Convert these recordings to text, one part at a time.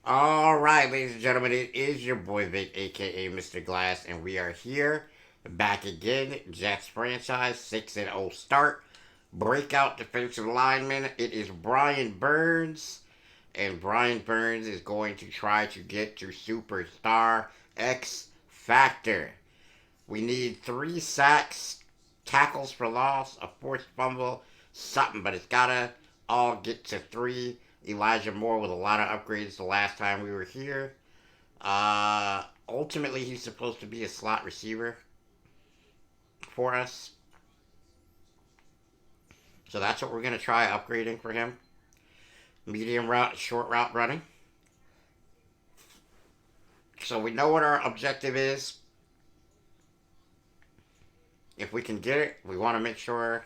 Alright, ladies and gentlemen, it is your boy Vic, aka Mr. Glass, and we are here back again. Jets franchise, 6-0 start. Breakout defensive lineman. It is Brian Burns, and Brian Burns is going to try to get to Superstar X Factor. We need 3 sacks, tackles for loss, a forced fumble, something, but it's gotta all get to 3. Elijah Moore with a lot of upgrades the last time we were here. Ultimately, he's supposed to be a slot receiver for us. So that's what we're going to try upgrading for him. Medium route, short route running. So we know what our objective is. If we can get it, we want to make sure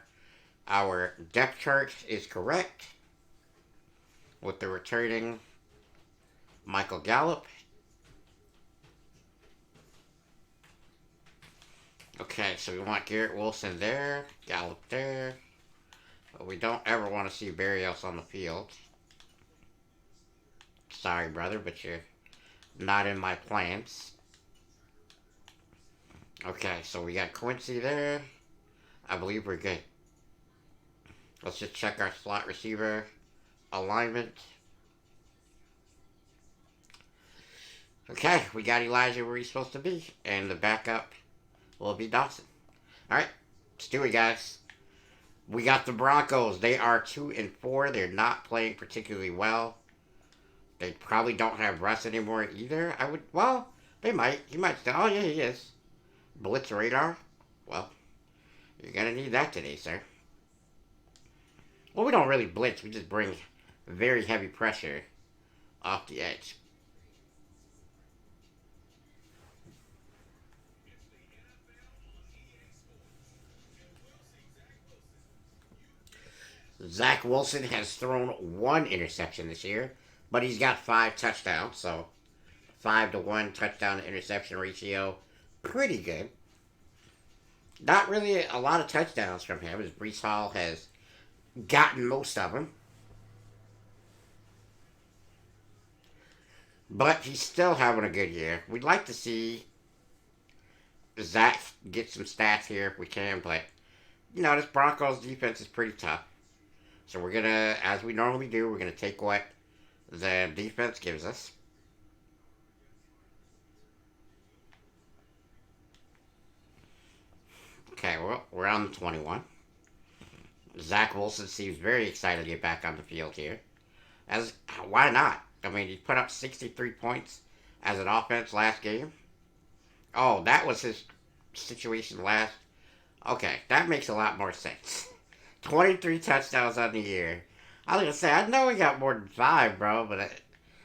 our depth chart is correct with the returning Michael Gallup. Okay, so we want Garrett Wilson there, Gallup there. But we don't ever want to see Barrios on the field. Sorry, brother, but you're not in my plans. Okay, so we got Quincy there. I believe we're good. Let's just check our slot receiver alignment. Okay, we got Elijah where he's supposed to be, and the backup will be Dawson. Alright, let's do it, guys. We got the Broncos. They are 2-4. They're not playing particularly well. They probably don't have Russ anymore either. They might. He might still. Oh, yeah, he is. Blitz radar. Well, you're going to need that today, sir. Well, we don't really blitz. We just bring very heavy pressure off the edge. Zach Wilson has thrown 1 interception this year, but he's got 5 touchdowns, so 5-1 touchdown to interception ratio. Pretty good. Not really a lot of touchdowns from him, as Brees Hall has gotten most of them. But he's still having a good year. We'd like to see Zach get some stats here if we can, but this Broncos defense is pretty tough. So we're gonna, as we normally do, we're gonna take what the defense gives us. Okay, well, we're on the 21. Zach Wilson seems very excited to get back on the field here. As why not? I mean, he put up 63 points as an offense last game. Oh, that was his situation last. Okay, that makes a lot more sense. 23 touchdowns on the year. I was gonna say, I know he got more than 5, bro, but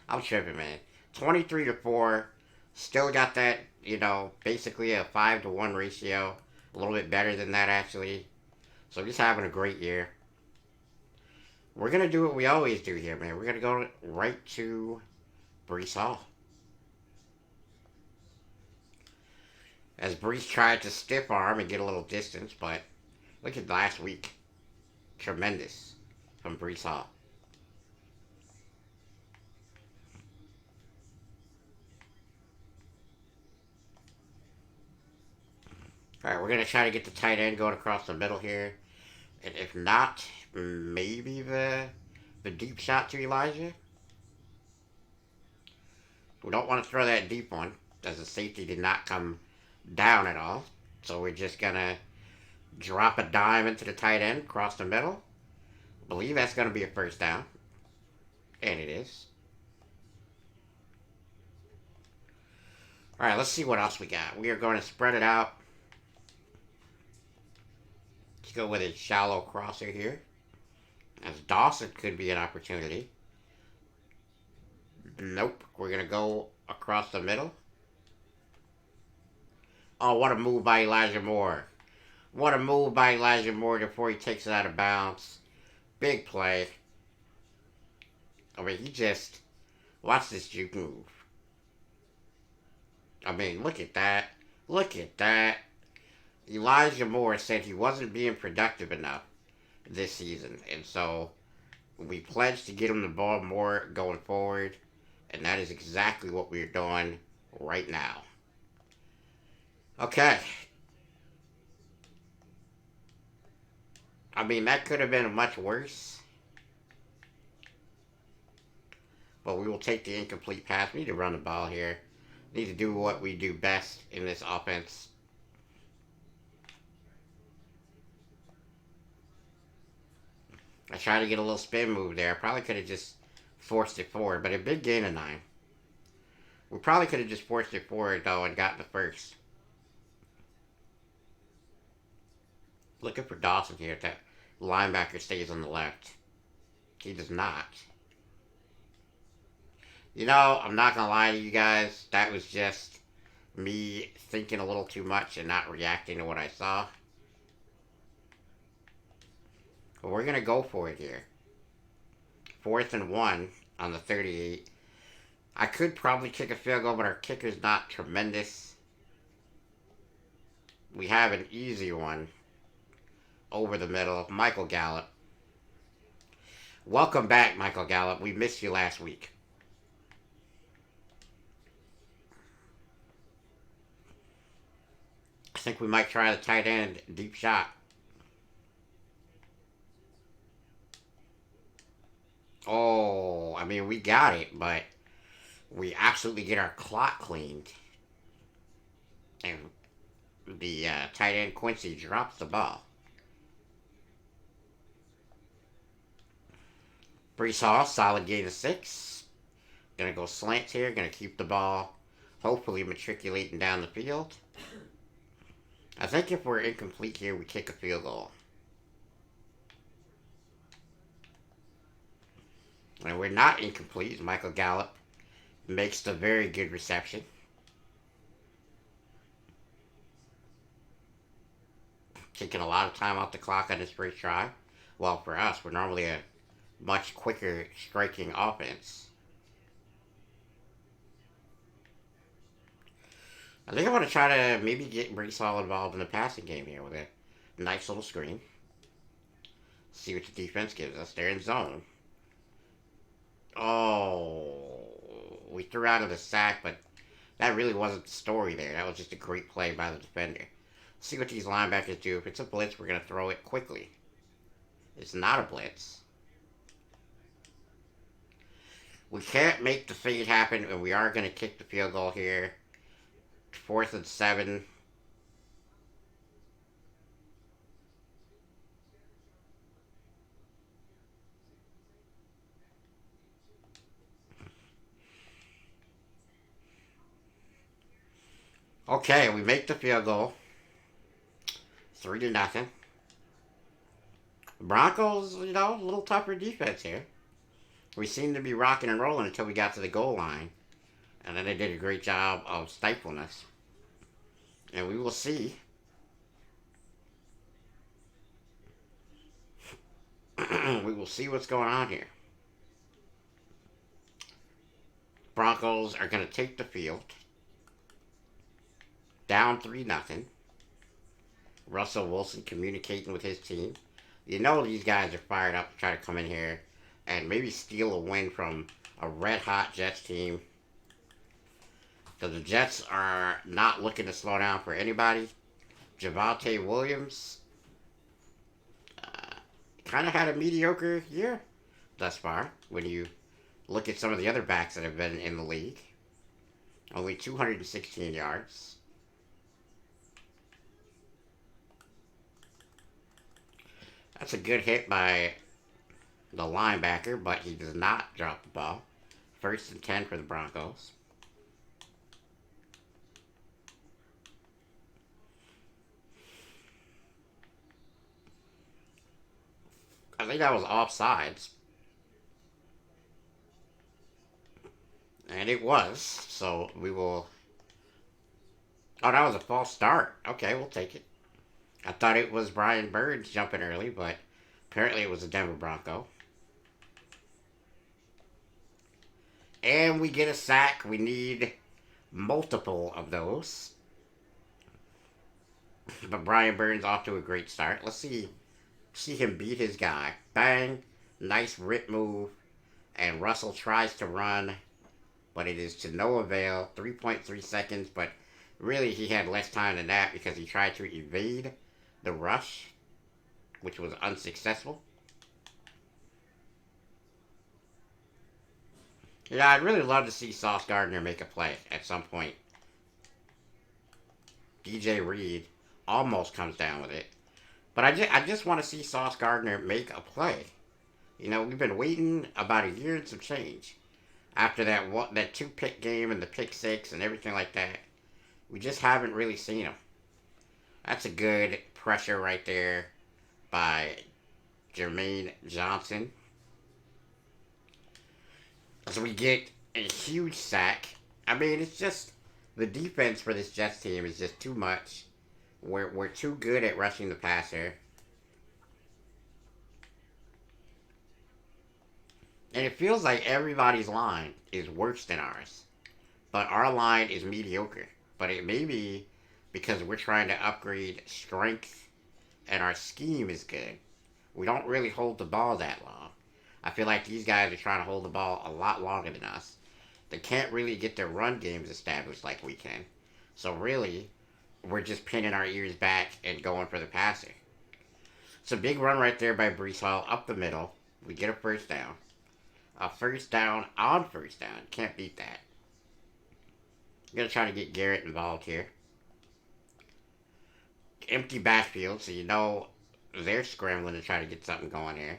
I'm tripping, man. 23-4. Still got that, basically a 5-1 ratio. A little bit better than that, actually. So he's having a great year. We're going to do what we always do here, man. We're going to go right to Brees Hall. As Brees tried to stiff arm and get a little distance, but look at last week. Tremendous from Brees Hall. Alright, we're going to try to get the tight end going across the middle here. And if not, maybe the deep shot to Elijah. We don't want to throw that deep one, as the safety did not come down at all. So we're just going to drop a dime into the tight end, across the middle. I believe that's going to be a first down. And it is. Alright, let's see what else we got. We are going to spread it out. Let's go with a shallow crosser here. As Dawson could be an opportunity. Nope. We're going to go across the middle. Oh, what a move by Elijah Moore. What a move by Elijah Moore before he takes it out of bounds. Big play. I mean, he just... Watch this juke move. I mean, look at that. Look at that. Elijah Moore said he wasn't being productive enough this season. And so we pledged to get him the ball more going forward. And that that is exactly what we're doing right now. Okay. I mean, that could have been much worse. But we will take the incomplete pass. We need to run the ball here. We need to do what we do best in this offense. I tried to get a little spin move there. I probably could have just forced it forward, but a big gain of 9. We probably could have just forced it forward, though, and gotten the first. Looking for Dawson here. That linebacker stays on the left. He does not. You know, I'm not going to lie to you guys. That was just me thinking a little too much and not reacting to what I saw. But we're going to go for it here. 4th and 1 on the 38. I could probably kick a field goal, but our kicker's not tremendous. We have an easy one over the middle. Michael Gallup. Welcome back, Michael Gallup. We missed you last week. I think we might try the tight end deep shot. Oh, I mean, we got it, but we absolutely get our clock cleaned. And the tight end Quincy drops the ball. Brees Hall, solid gain of 6. Gonna go slant here, gonna keep the ball hopefully matriculating down the field. I think if we're incomplete here, we kick a field goal. And we're not incomplete. Michael Gallup makes the very good reception. Taking a lot of time off the clock on this first try. Well, for us, we're normally a much quicker striking offense. I think I want to try to maybe get Brees Hall involved in the passing game here with a nice little screen. See what the defense gives us. They're in zone. Oh, we threw out of the sack, but that really wasn't the story there. That was just a great play by the defender. See what these linebackers do. If it's a blitz, we're going to throw it quickly. It's not a blitz. We can't make the fade happen, and we are going to kick the field goal here. 4th and 7. Okay, we make the field goal. 3-0. Broncos, you know, a little tougher defense here. We seemed to be rocking and rolling until we got to the goal line. And then they did a great job of stifling us. And we will see. We will see what's going on here. Broncos are going to take the field. Down 3-0. Russell Wilson communicating with his team. You know these guys are fired up to try to come in here and maybe steal a win from a red-hot Jets team. Because the Jets are not looking to slow down for anybody. Javonte Williams kind of had a mediocre year thus far when you look at some of the other backs that have been in the league. Only 216 yards. That's a good hit by the linebacker, but he does not drop the ball. 1st and 10 for the Broncos. I think that was offsides. And it was, so we will... Oh, that was a false start. Okay, we'll take it. I thought it was Brian Burns jumping early, but apparently it was a Denver Bronco. And we get a sack. We need multiple of those. But Brian Burns off to a great start. Let's see him beat his guy. Bang. Nice rip move. And Russell tries to run, but it is to no avail. 3.3 seconds, but really he had less time than that because he tried to evade the rush, which was unsuccessful. Yeah, I'd really love to see Sauce Gardner make a play at some point. DJ Reed almost comes down with it. But I just want to see Sauce Gardner make a play. You know, we've been waiting about a year and some change after that two pick game and the pick six and everything like that. We just haven't really seen him. That's a good pressure right there by Jermaine Johnson. So we get a huge sack. I mean, it's just the defense for this Jets team is just too much. We're too good at rushing the passer. And it feels like everybody's line is worse than ours. But our line is mediocre. But it may be because we're trying to upgrade strength and our scheme is good. We don't really hold the ball that long. I feel like these guys are trying to hold the ball a lot longer than us. They can't really get their run games established like we can. So really, we're just pinning our ears back and going for the passer. It's a big run right there by Brees Hall up the middle. We get a first down. A first down on first down. Can't beat that. I'm going to try to get Garrett involved here. Empty backfield, so you know they're scrambling to try to get something going here.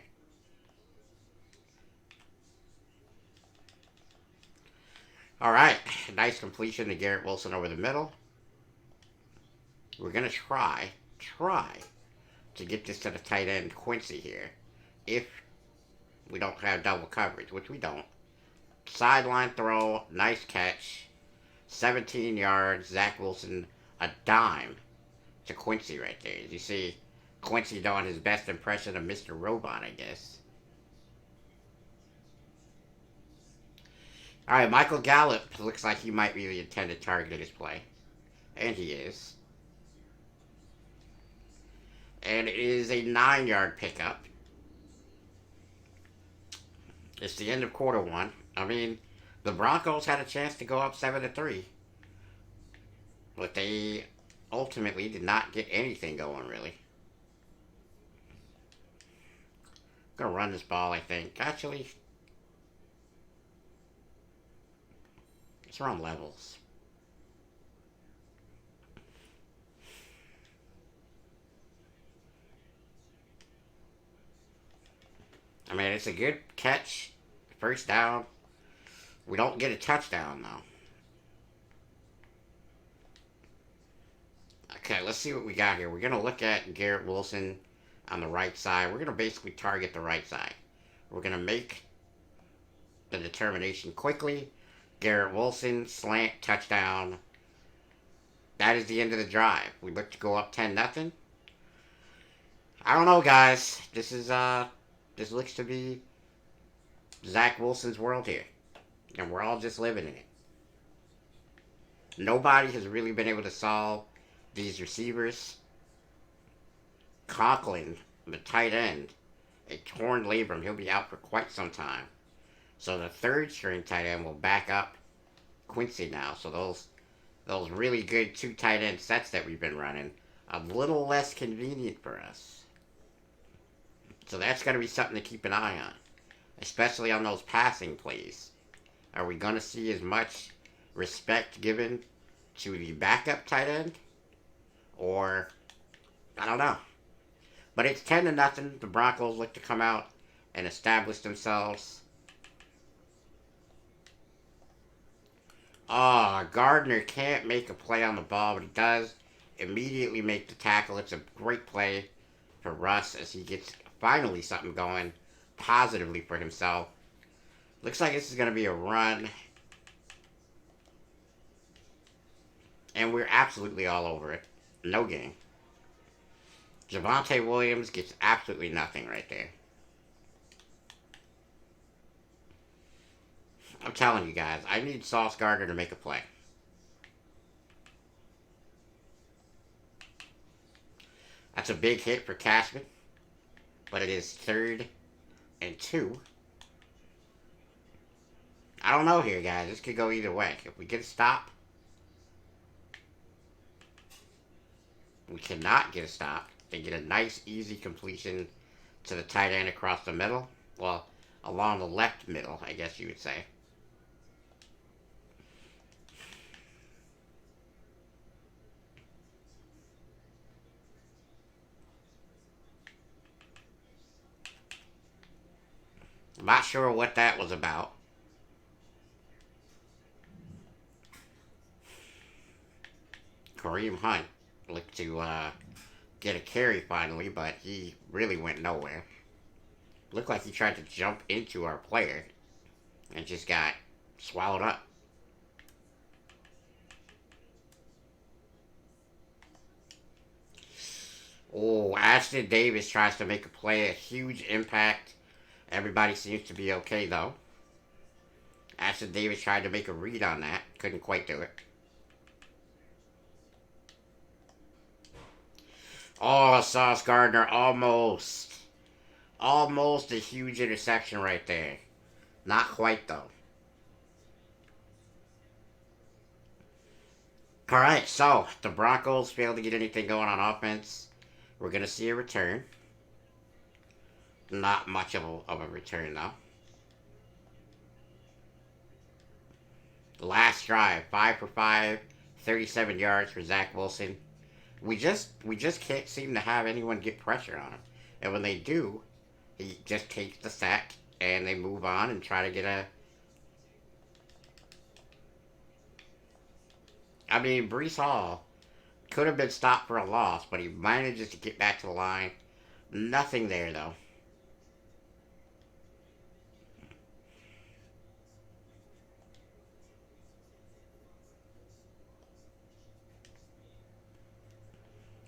Alright, nice completion to Garrett Wilson over the middle. We're going to try to get this to the tight end Quincy here. If we don't have double coverage, which we don't. Sideline throw, nice catch. 17 yards, Zach Wilson, a dime to Quincy right there. As you see, Quincy doing his best impression of Mr. Robot, I guess. Alright, Michael Gallup looks like he might be the intended target of this play. And he is. And it is a 9-yard pickup. It's the end of quarter one. I mean, the Broncos had a chance to go up 7-3. But they ultimately did not get anything going, really. I'm going to run this ball, I think. Actually, let's run levels. I mean, it's a good catch. First down. We don't get a touchdown, though. Okay, let's see what we got here. We're going to look at Garrett Wilson on the right side. We're going to basically target the right side. We're going to make the determination quickly. Garrett Wilson, slant, touchdown. That is the end of the drive. We look to go up 10-0. I don't know, guys. This looks to be Zach Wilson's world here. And we're all just living in it. Nobody has really been able to solve these receivers. Conklin, the tight end, a torn labrum. He'll be out for quite some time. So the third string tight end will back up Quincy now. So those really good two tight end sets that we've been running, a little less convenient for us. So that's going to be something to keep an eye on, especially on those passing plays. Are we going to see as much respect given to the backup tight end? Or, I don't know. But it's 10-0. The Broncos look to come out and establish themselves. Gardner can't make a play on the ball, but he does immediately make the tackle. It's a great play for Russ as he gets finally something going positively for himself. Looks like this is going to be a run. And we're absolutely all over it. No gain. Javonte Williams gets absolutely nothing right there. I'm telling you guys, I need Sauce Gardner to make a play. That's a big hit for Cashman. But it is 3rd and 2. I don't know here, guys. This could go either way. If we get a stop, we cannot get a stop. They get a nice, easy completion to the tight end across the middle. Well, along the left middle, I guess you would say. I'm not sure what that was about. Kareem Hunt looked to get a carry finally, but he really went nowhere. Looked like he tried to jump into our player and just got swallowed up. Oh, Ashton Davis tries to make a play, a huge impact. Everybody seems to be okay though. Ashton Davis tried to make a read on that, couldn't quite do it. Oh, Sauce Gardner almost. Almost a huge interception right there. Not quite though. Alright, so the Broncos failed to get anything going on offense. We're going to see a return. Not much of a return though. Last drive, 5 for 5, 37 yards for Zach Wilson. We just can't seem to have anyone get pressure on him. And when they do, he just takes the sack and they move on and try to get a. I mean, Brees Hall could have been stopped for a loss, but he manages to get back to the line. Nothing there though.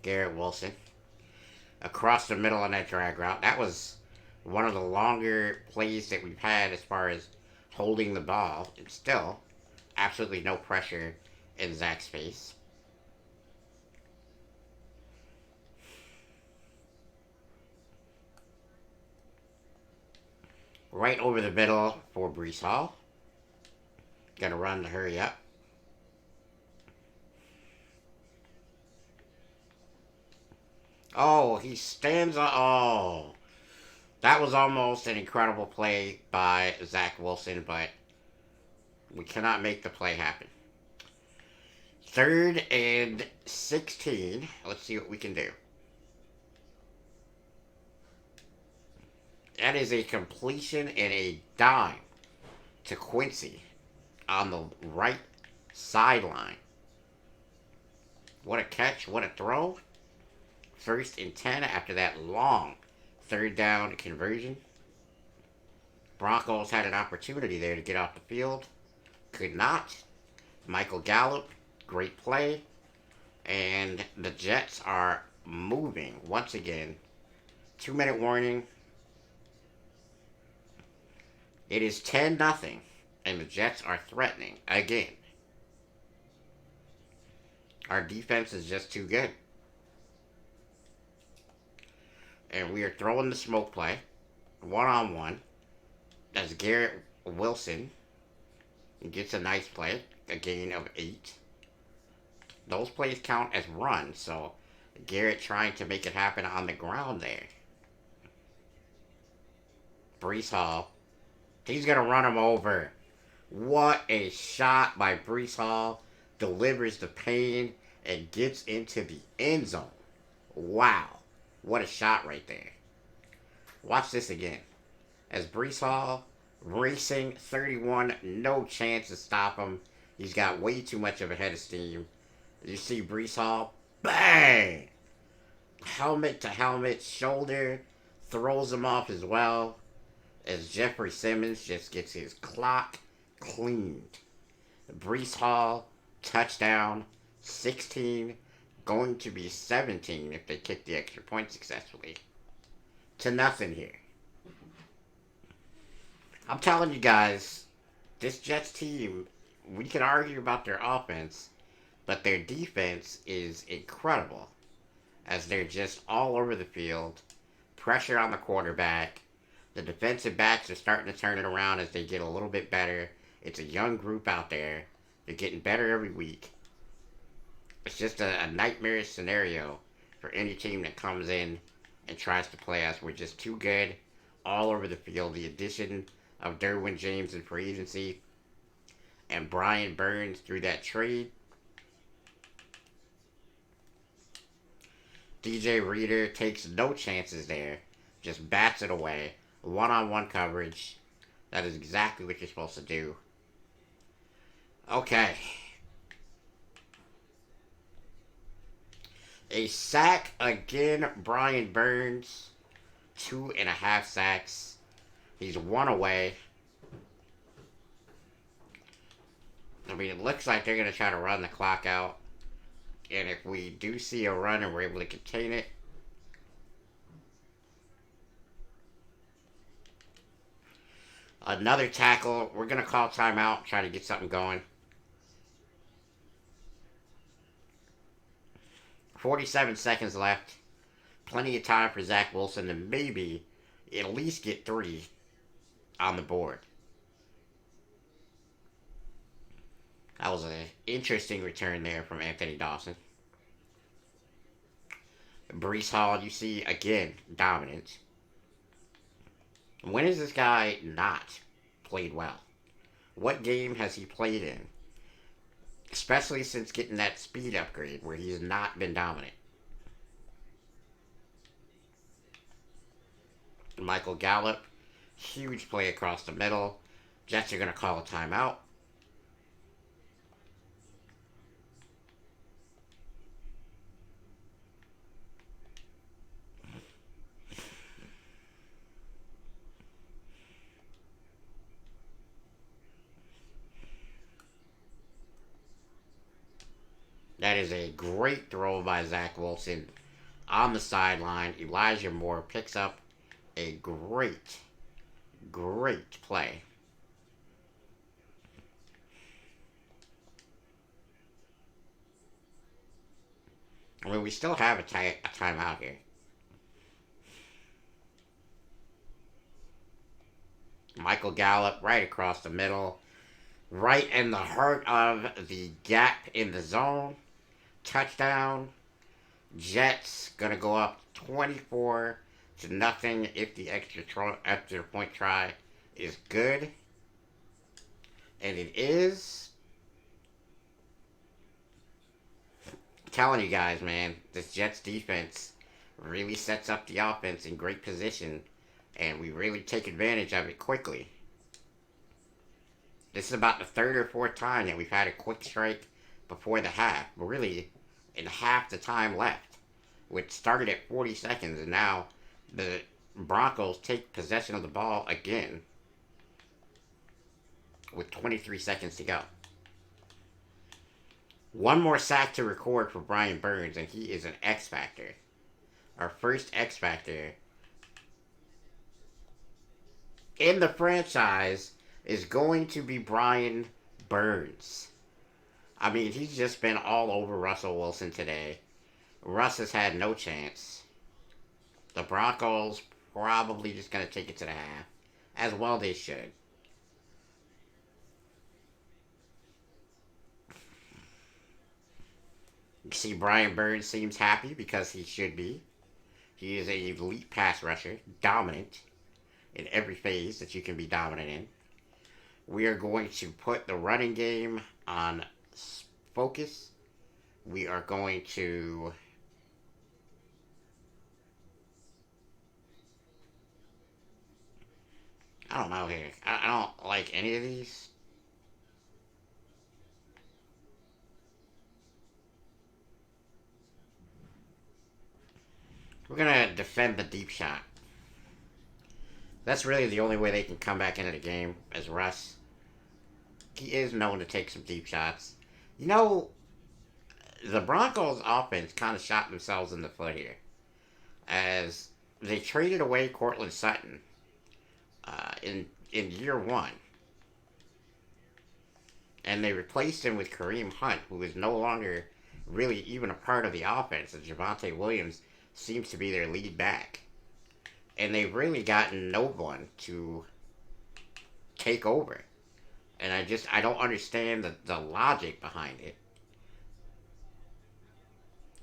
Garrett Wilson across the middle on that drag route. That was one of the longer plays that we've had as far as holding the ball. And still, absolutely no pressure in Zach's face. Right over the middle for Brees Hall. Gonna run to hurry up. Oh, he stands on. Oh, that was almost an incredible play by Zach Wilson, but we cannot make the play happen. 3rd and 16. Let's see what we can do. That is a completion and a dime to Quincy on the right sideline. What a catch, what a throw. 1st and 10 after that long third down conversion. Broncos had an opportunity there to get off the field. Could not. Michael Gallup, great play. And the Jets are moving once again. 2-minute warning. It is 10-0, and the Jets are threatening again. Our defense is just too good. And we are throwing the smoke play, 1-on-1. As Garrett Wilson gets a nice play, a gain of 8. Those plays count as runs, so Garrett trying to make it happen on the ground there. Brees Hall, he's going to run him over. What a shot by Brees Hall. Delivers the pain and gets into the end zone. Wow. What a shot right there. Watch this again. As Brees Hall racing 31, no chance to stop him. He's got way too much of a head of steam. You see Brees Hall, bang! Helmet to helmet, shoulder, throws him off as well. As Jeffrey Simmons just gets his clock cleaned. Brees Hall, touchdown, 16, going to be 17 if they kick the extra point successfully. To nothing here. I'm telling you guys, this Jets team, we can argue about their offense, but their defense is incredible. As they're just all over the field, pressure on the quarterback. The defensive backs are starting to turn it around as they get a little bit better It's a young group out there. They're getting better every week. It's just a nightmarish scenario for any team that comes in and tries to play us. We're just too good all over the field. The addition of Derwin James in free agency and Brian Burns through that trade. DJ Reader takes no chances there. Just bats it away. One-on-one coverage. That is exactly what you're supposed to do. Okay. A sack again, Brian Burns. 2.5 sacks. He's one away. I mean, it looks like they're going to try to run the clock out. And if we do see a run and we're able to contain it, another tackle. We're going to call timeout, try to get something going. 47 seconds left. Plenty of time for Zach Wilson to maybe at least get 3 on the board. That was an interesting return there from Anthony Dawson. Breece Hall, you see, again, dominant. When has this guy not played well? What game has he played in? Especially since getting that speed upgrade where he's not been dominant. Michael Gallup, huge play across the middle. Jets are going to call a timeout. That is a great throw by Zach Wilson on the sideline. Elijah Moore picks up a great play. I mean, we still have a timeout here. Michael Gallup right across the middle. Right in the heart of the gap in the zone. Touchdown. Jets gonna go up 24 to nothing if the extra point try is good. And it is. I'm telling you guys, man, this Jets defense really sets up the offense in great position, and we really take advantage of it quickly. This is about the 3rd or 4th time that we've had a quick strike before the half. We're really in half the time left, which started at 40 seconds, and now the Broncos take possession of the ball again with 23 seconds to go. One more sack to record for Brian Burns, and he is an X Factor. Our first X Factor in the franchise is going to be Brian Burns. I mean, he's just been all over Russell Wilson today. Russ has had no chance. The Broncos probably just going to take it to the half. As well they should. You see Brian Burns seems happy because he should be. He is an elite pass rusher. Dominant in every phase that you can be dominant in. We are going to put the running game on focus. We are going to I don't know here. I don't like any of these. We're going to defend the deep shot. That's really the only way they can come back into the game as Russ. He is known to take some deep shots. You know, the Broncos offense kind of shot themselves in the foot here. As they traded away Cortland Sutton in year 1. And they replaced him with Kareem Hunt, who is no longer really even a part of the offense. As Javonte Williams seems to be their lead back. And they've really gotten no one to take over. And I don't understand the logic behind it.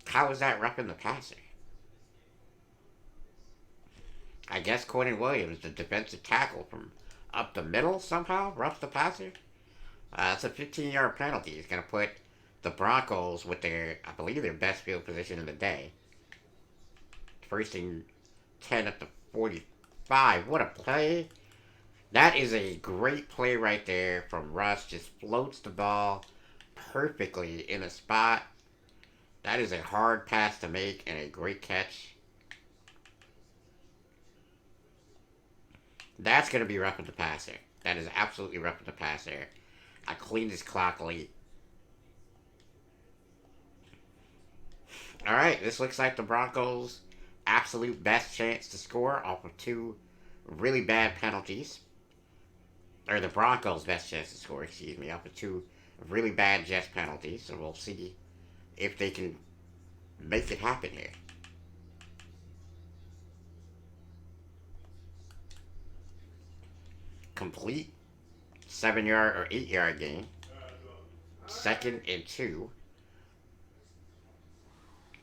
How is that roughing the passer? I guess Quentin Williams, the defensive tackle from up the middle, somehow roughs the passer. That's a 15-yard penalty. It's going to put the Broncos with their, I believe, their best field position in the day. First and 10 at the 45. What a play. That is a great play right there from Russ. Just floats the ball perfectly in a spot. That is a hard pass to make and a great catch. That's going to be roughing the passer. That is absolutely roughing the passer. I cleaned his clock late. Alright, this looks like the Broncos' absolute best chance to score off of two really bad penalties. Or the Broncos' best chance to score, excuse me, off of two really bad Jets penalties. So we'll see if they can make it happen here. Complete 7-yard or 8-yard gain. Second and 2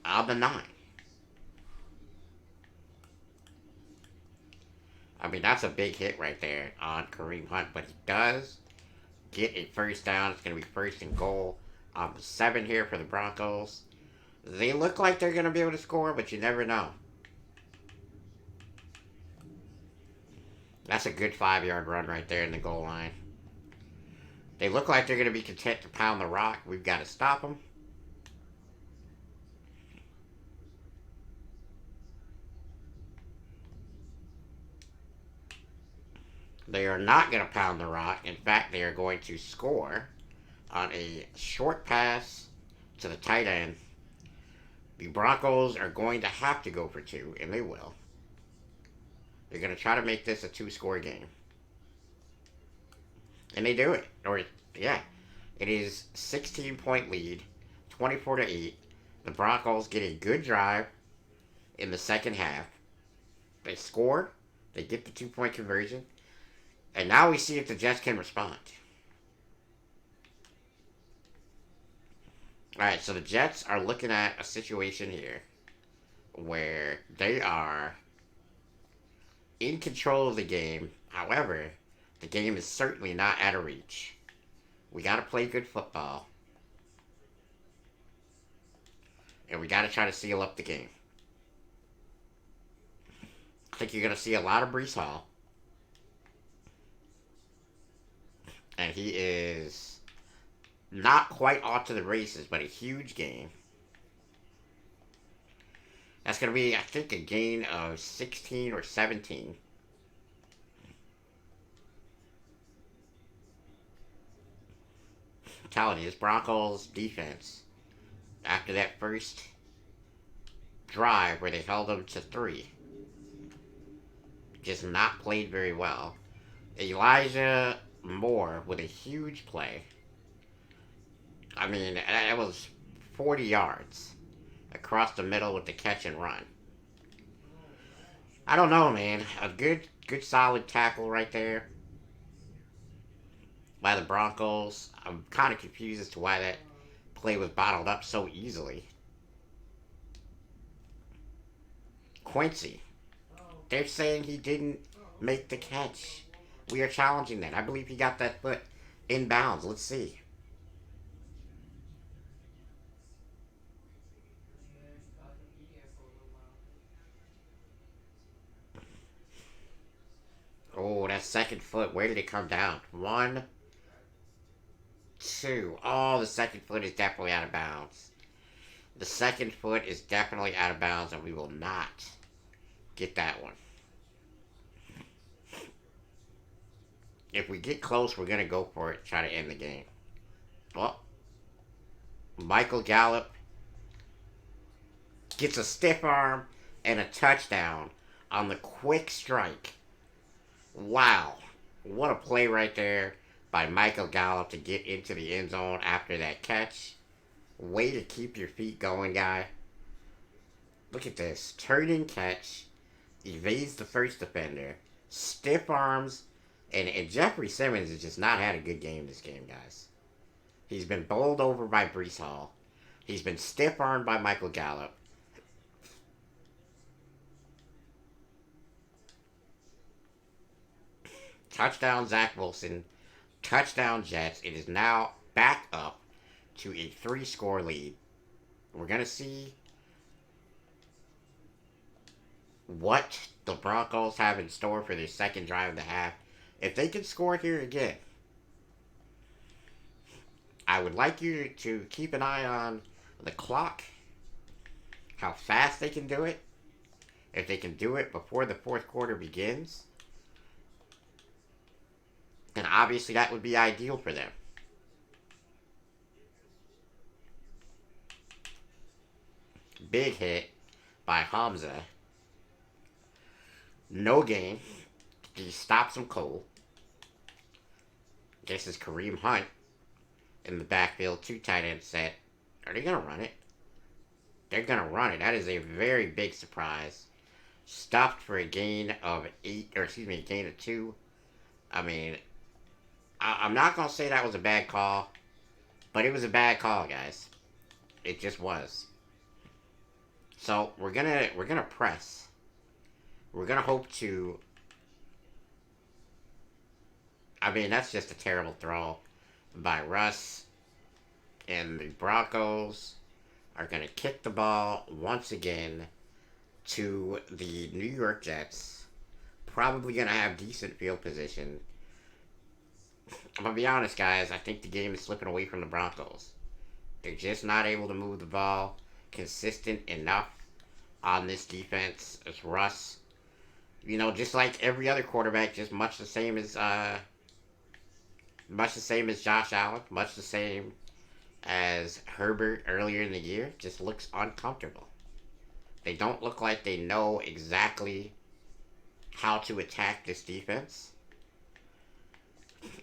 on the 9. I mean, that's a big hit right there on Kareem Hunt, but he does get a first down. It's going to be first and goal on the 7 here for the Broncos. They look like they're going to be able to score, but you never know. That's a good 5-yard run right there in the goal line. They look like they're going to be content to pound the rock. We've got to stop them. They are not going to pound the rock. In fact, they are going to score on a short pass to the tight end. The Broncos are going to have to go for 2, and they will. They're going to try to make this a 2-score game. And they do it. Or, yeah. It is 16-point lead, 24-8. The Broncos get a good drive in the second half. They score. They get the 2-point conversion. And now we see if the Jets can respond. Alright, so the Jets are looking at a situation here where they are in control of the game. However, the game is certainly not out of reach. We got to play good football. And we got to try to seal up the game. I think you're going to see a lot of Breece Hall. And he is not quite off to the races, but a huge gain. That's going to be, I think, a gain of 16 or 17. I'm telling you, this Broncos defense, after that first drive where they held them to 3, just not played very well. Elijah Moore with a huge play. I mean, that was 40 yards across the middle with the catch and run. I don't know, man. A good solid tackle right there by the Broncos. I'm kind of confused as to why that play was bottled up so easily. Quincy. They're saying he didn't make the catch. We are challenging that. I believe he got that foot in bounds. Let's see. Oh, that second foot. Where did it come down? 1, 2. Oh, the second foot is definitely out of bounds. The second foot is definitely out of bounds, and we will not get that one. If we get close, we're going to go for it, try to end the game. Well, Michael Gallup gets a stiff arm and a touchdown on the quick strike. Wow. What a play right there by Michael Gallup to get into the end zone after that catch. Way to keep your feet going, guy. Look at this. Turning catch. Evades the first defender. Stiff arms And Jeffrey Simmons has just not had a good game this game, guys. He's been bowled over by Brees Hall. He's been stiff armed by Michael Gallup. Touchdown Zach Wilson. Touchdown Jets. It is now back up to a 3-score lead. We're going to see what the Broncos have in store for their second drive of the half. If they can score here again, I would like you to keep an eye on the clock, how fast they can do it. If they can do it before the fourth quarter begins, then obviously that would be ideal for them. Big hit by Hamza. No gain. He stops him cold. This is Kareem Hunt in the backfield, 2 tight end set. Are they going to run it? They're going to run it. That is a very big surprise. Stuffed for a gain of 8, or excuse me, a gain of 2. I mean, I'm not going to say that was a bad call, but it was a bad call, guys. It just was. So we're gonna press. We're gonna hope to. I mean, that's just a terrible throw by Russ. And the Broncos are gonna kick the ball once again to the New York Jets. Probably gonna have decent field position. I'm gonna be honest, guys. I think the game is slipping away from the Broncos. They're just not able to move the ball consistent enough on this defense. It's Russ. You know, just like every other quarterback, just much the same as Josh Allen, much the same as Herbert earlier in the year. Just looks uncomfortable. They don't look like they know exactly how to attack this defense.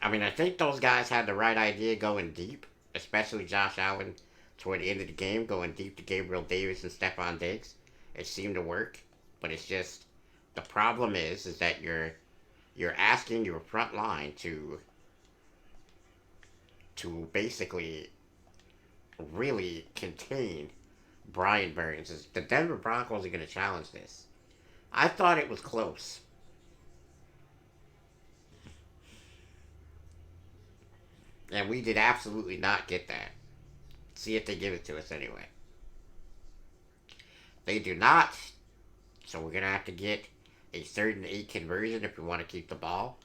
I mean, I think those guys had the right idea going deep, especially Josh Allen toward the end of the game, going deep to Gabriel Davis and Stephon Diggs. It seemed to work, but it's just the problem is that you're asking your front line to basically really contain Brian Burns. The Denver Broncos are going to challenge this. I thought it was close. And we did absolutely not get that. See if they give it to us anyway. They do not. So we're going to have to get a 3rd and 8 conversion if we want to keep the ball.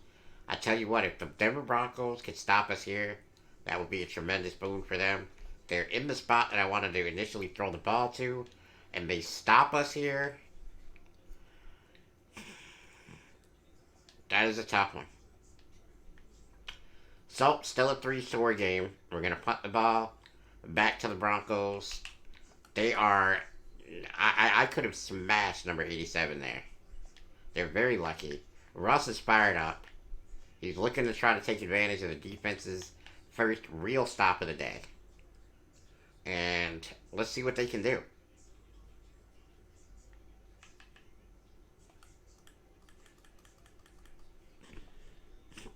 I tell you what, if the Denver Broncos could stop us here, that would be a tremendous boon for them. They're in the spot that I wanted to initially throw the ball to, and they stop us here. That is a tough one. So, still a 3-score game. We're going to punt the ball back to the Broncos. They are... I could have smashed number 87 there. They're very lucky. Russ is fired up. He's looking to try to take advantage of the defense's first real stop of the day. And let's see what they can do.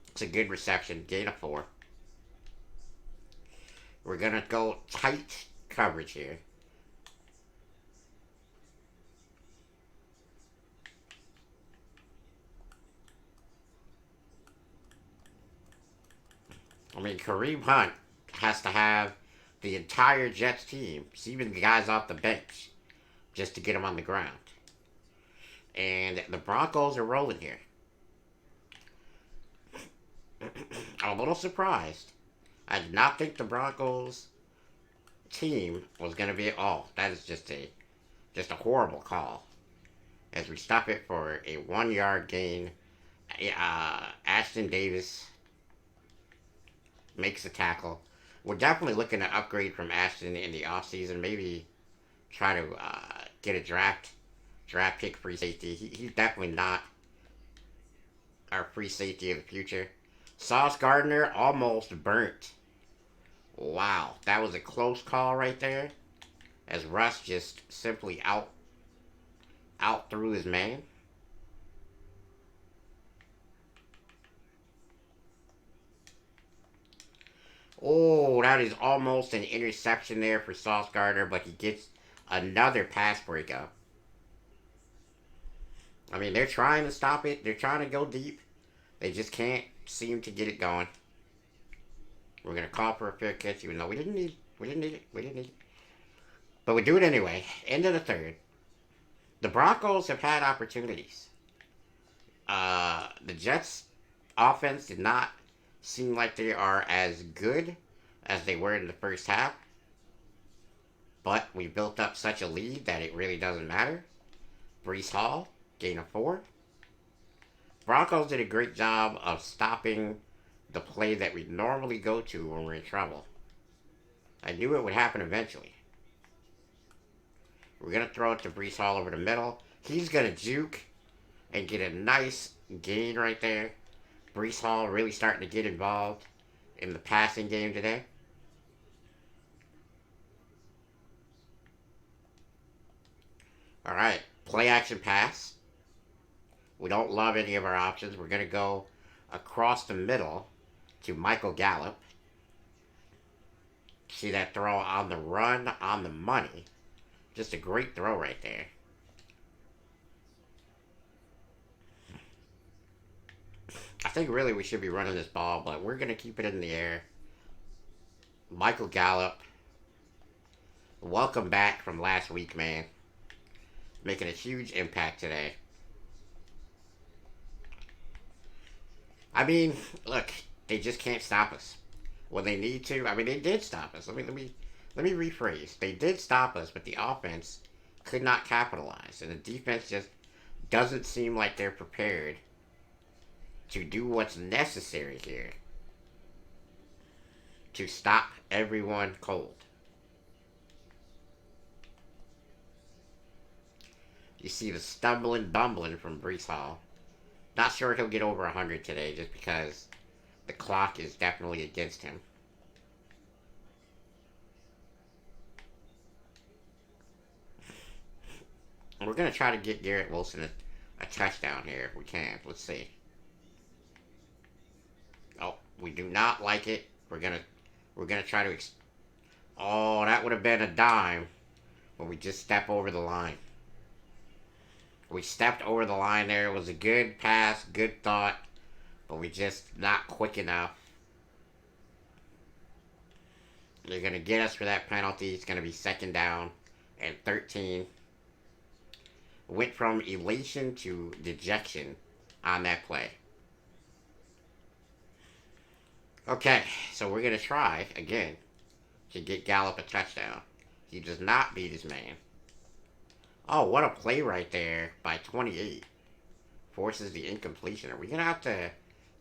It's a good reception. Gain of 4. We're going to go tight coverage here. I mean, Kareem Hunt has to have the entire Jets team, even the guys off the bench, just to get them on the ground. And the Broncos are rolling here. I'm a little surprised. I did not think the Broncos team was going to be... Oh, that is just a horrible call. As we stop it for a 1-yard gain. Ashton Davis makes a tackle. We're definitely looking to upgrade from Ashton in the offseason. Maybe try to get a draft pick free safety. He's definitely not our free safety of the future. Sauce Gardner almost burnt. Wow, that was a close call right there. As Russ just simply out threw his man. Oh, that is almost an interception there for Sauce Gardner, but he gets another pass breakup. I mean, they're trying to stop it. They're trying to go deep. They just can't seem to get it going. We're gonna call for a fair catch, even though we didn't need it, we didn't need it. But we do it anyway. End of the third. The Broncos have had opportunities. The Jets' offense did not seem like they are as good as they were in the first half, but we built up such a lead that it really doesn't matter. Brees Hall, gain of 4. Broncos did a great job of stopping the play that we normally go to when we're in trouble. I knew it would happen eventually. We're going to throw it to Brees Hall over the middle. He's going to juke and get a nice gain right there. Brees Hall really starting to get involved in the passing game today. All right, play action pass. We don't love any of our options. We're going to go across the middle to Michael Gallup. See that throw on the run, on the money. Just a great throw right there. I think really we should be running this ball, but we're going to keep it in the air. Michael Gallup, welcome back from last week, man. Making a huge impact today. I mean, look, they just can't stop us when they need to. I mean, they did stop us. Let me rephrase. They did stop us, but the offense could not capitalize, and the defense just doesn't seem like they're prepared to do what's necessary here to stop everyone cold. You see the stumbling, bumbling from Brees Hall. Not sure he'll get over 100 today just because the clock is definitely against him. We're going to try to get Garrett Wilson a touchdown here if we can. Let's see. Oh, we do not like it. We're gonna try to. Oh, that would have been a dime, but we just step over the line. We stepped over the line there. It was a good pass, good thought, but we just not quick enough. They're gonna get us for that penalty. It's gonna be second down and 13. Went from elation to dejection on that play. Okay, so we're going to try again to get Gallup a touchdown. He does not beat his man. Oh, what a play right there by 28. Forces the incompletion. Are we going to have to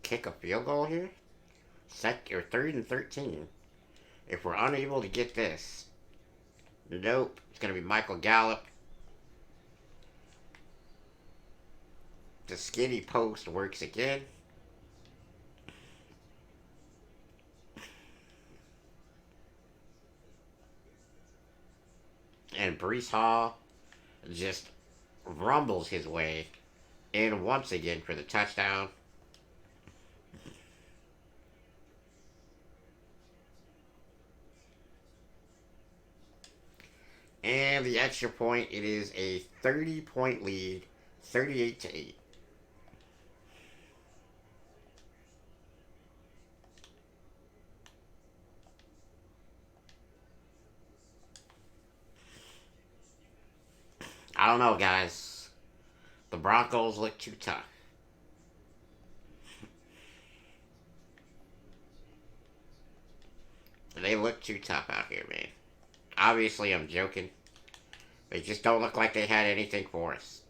kick a field goal here? Third and 13. If we're unable to get this. Nope. It's going to be Michael Gallup. The skinny post works again. And Brees Hall just rumbles his way in once again for the touchdown. And the extra point, it is a 30-point lead, 38-8. I don't know, guys. The Broncos look too tough. They look too tough out here, man. Obviously, I'm joking. They just don't look like they had anything for us.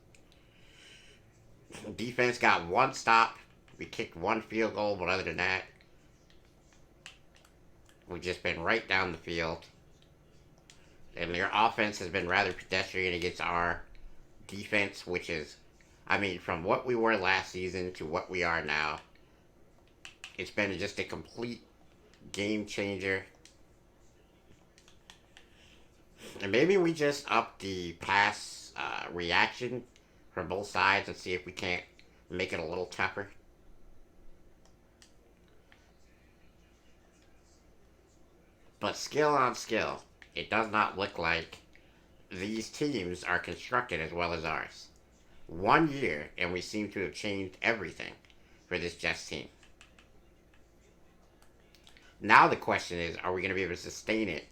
Defense got one stop. We kicked one field goal, but other than that, we've just been right down the field. And their offense has been rather pedestrian against our defense, which is, I mean, from what we were last season to what we are now, it's been just a complete game changer. And maybe we just up the pass reaction from both sides and see if we can't make it a little tougher. But skill on skill, it does not look like these teams are constructed as well as ours. 1 year, and we seem to have changed everything for this Jets team. Now the question is, are we going to be able to sustain it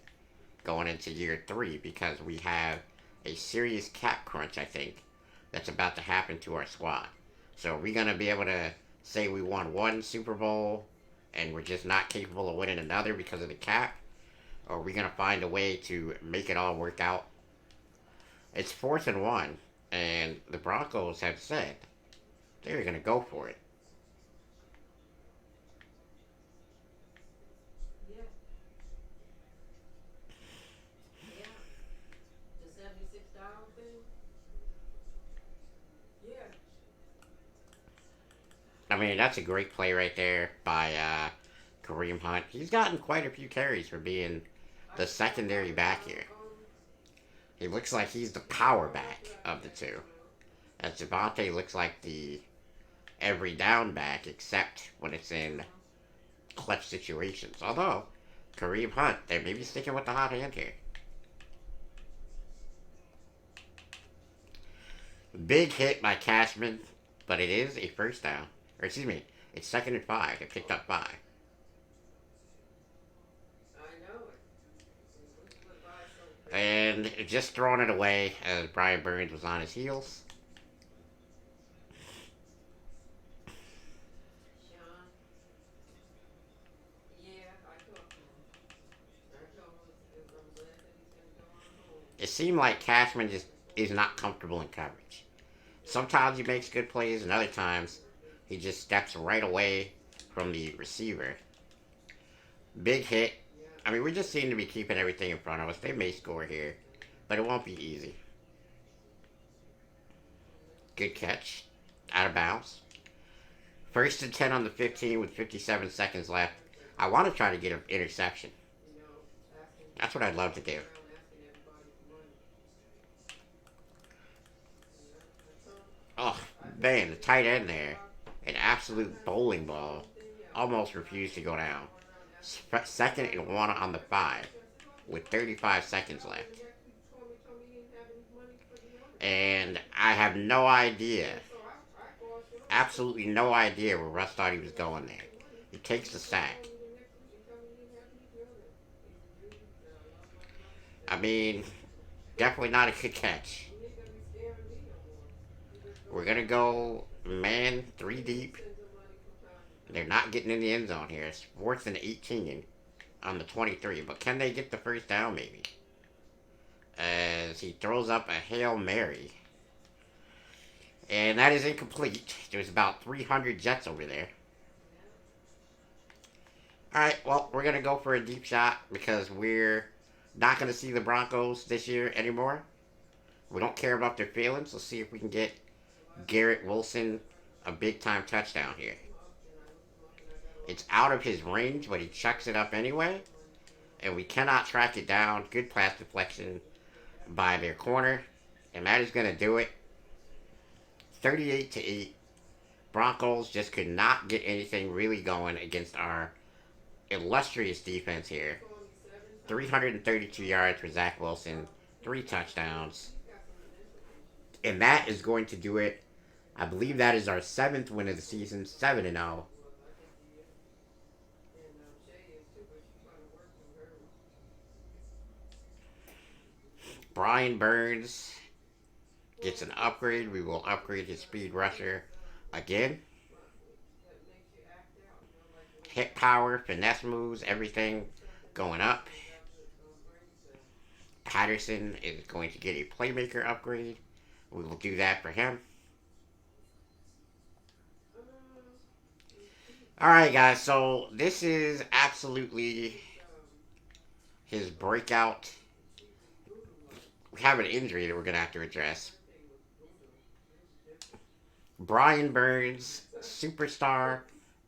going into year three? Because we have a serious cap crunch, I think, that's about to happen to our squad. So are we going to be able to say we won one Super Bowl and we're just not capable of winning another because of the cap? Or are we going to find a way to make it all work out? It's 4th and 1, and the Broncos have said they're going to go for it. I mean, that's a great play right there by Kareem Hunt. He's gotten quite a few carries for being the secondary back here. He looks like he's the power back of the two. As Javante looks like the every down back, except when it's in clutch situations. Although, Kareem Hunt, they may be sticking with the hot hand here. Big hit by Cashman, but it is a first down. Or excuse me, it's 2nd and 5. They picked up 5. And just throwing it away as Brian Burns was on his heels. It seemed like Cashman just is not comfortable in coverage. Sometimes he makes good plays, and other times he just steps right away from the receiver. Big hit. I mean, we just seem to be keeping everything in front of us. They may score here, but it won't be easy. Good catch. Out of bounds. 1st and 10 on the 15 with 57 seconds left. I want to try to get an interception. That's what I'd love to do. Oh, man, the tight end there. An absolute bowling ball. Almost refused to go down. 2nd and 1 on the 5 with 35 seconds left. And I have no idea, absolutely no idea where Russ thought he was going there. He takes the sack. I mean, definitely not a good catch. We're going to go man 3 deep. They're not getting in the end zone here. It's 4th and 18 on the 23. But can they get the first down maybe? As he throws up a Hail Mary. And that is incomplete. There's about 300 Jets over there. Alright, well, we're going to go for a deep shot because we're not going to see the Broncos this year anymore. We don't care about their feelings. Let's see if we can get Garrett Wilson a big-time touchdown here. It's out of his range, but he chucks it up anyway. And we cannot track it down. Good pass deflection by their corner. And that is going to do it. 38-8. Broncos just could not get anything really going against our illustrious defense here. 332 yards for Zach Wilson. 3 touchdowns. And that is going to do it. I believe that is our 7th win of the season. 7-0. Brian Burns gets an upgrade. We will upgrade his speed rusher again. Hit power, finesse moves, everything going up. Patterson is going to get a playmaker upgrade. We will do that for him. Alright, guys, so this is absolutely his breakout. We have an injury that we're going to have to address. Brian Burns, superstar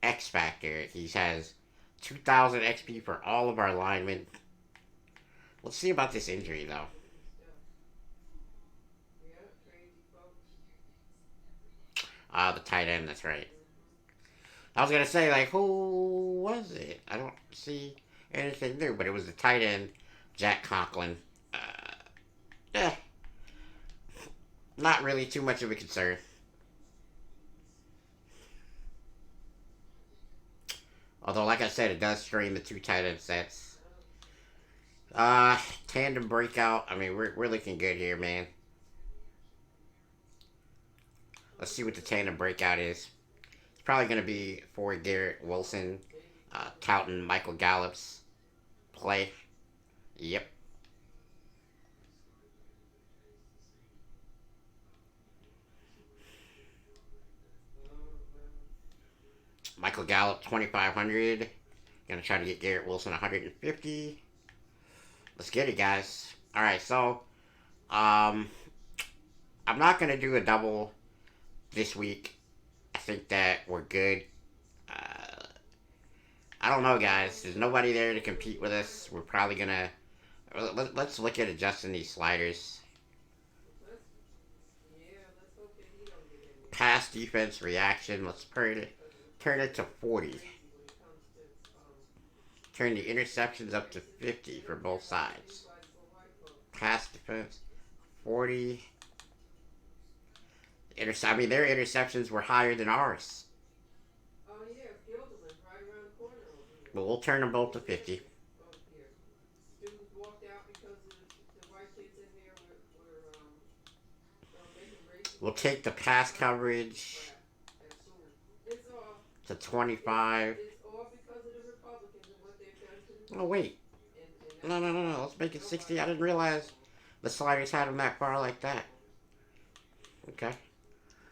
X Factor. He has 2,000 XP for all of our linemen. Let's see about this injury, though. The tight end, that's right. I was going to say, like, who was it? I don't see. anything new, but it was the tight end, Jack Conklin. Uh, yeah, not really too much of a concern. Although, like I said, it does strain the two tight end sets. Uh, Tandem breakout. I mean, we're looking good here, man. Let's see what the tandem breakout is. It's probably going to be for Garrett Wilson, touting Michael Gallup's play. Yep. Michael Gallup 2,500. Gonna try to get Garrett Wilson 150. Let's get it, guys. All right, so um, I'm not gonna do a double this week. I think that we're good. Uh, I don't know, guys. There's nobody there to compete with us. We're probably gonna let's look at adjusting these sliders. Pass defense reaction. Let's turn it to 40. Turn the interceptions up to 50 for both sides. Pass defense 40. I mean, their interceptions were higher than ours. But we'll turn them both to 50. We'll take the pass coverage to 25. Oh, wait. No, no, no, no. Let's make it 60. I didn't realize the sliders had them that far like that. Okay.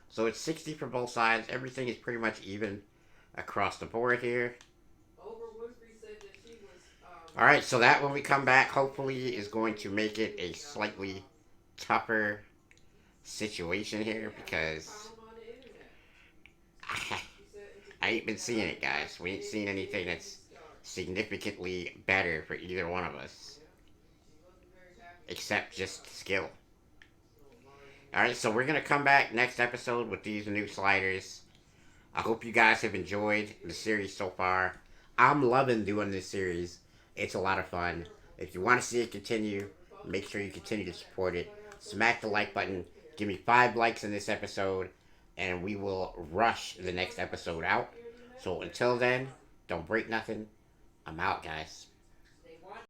So it's 60 for both sides. Everything is pretty much even across the board here. Alright, so that when we come back, hopefully is going to make it a slightly tougher situation here because I ain't been seeing it, guys. We ain't seen anything that's significantly better for either one of us, except just skill. Alright, so we're going to come back next episode with these new sliders. I hope you guys have enjoyed the series so far. I'm loving doing this series. It's a lot of fun. If you want to see it continue, make sure you continue to support it. Smack the like button. Give me 5 likes in this episode, and we will rush the next episode out. So until then, don't break nothing. I'm out, guys.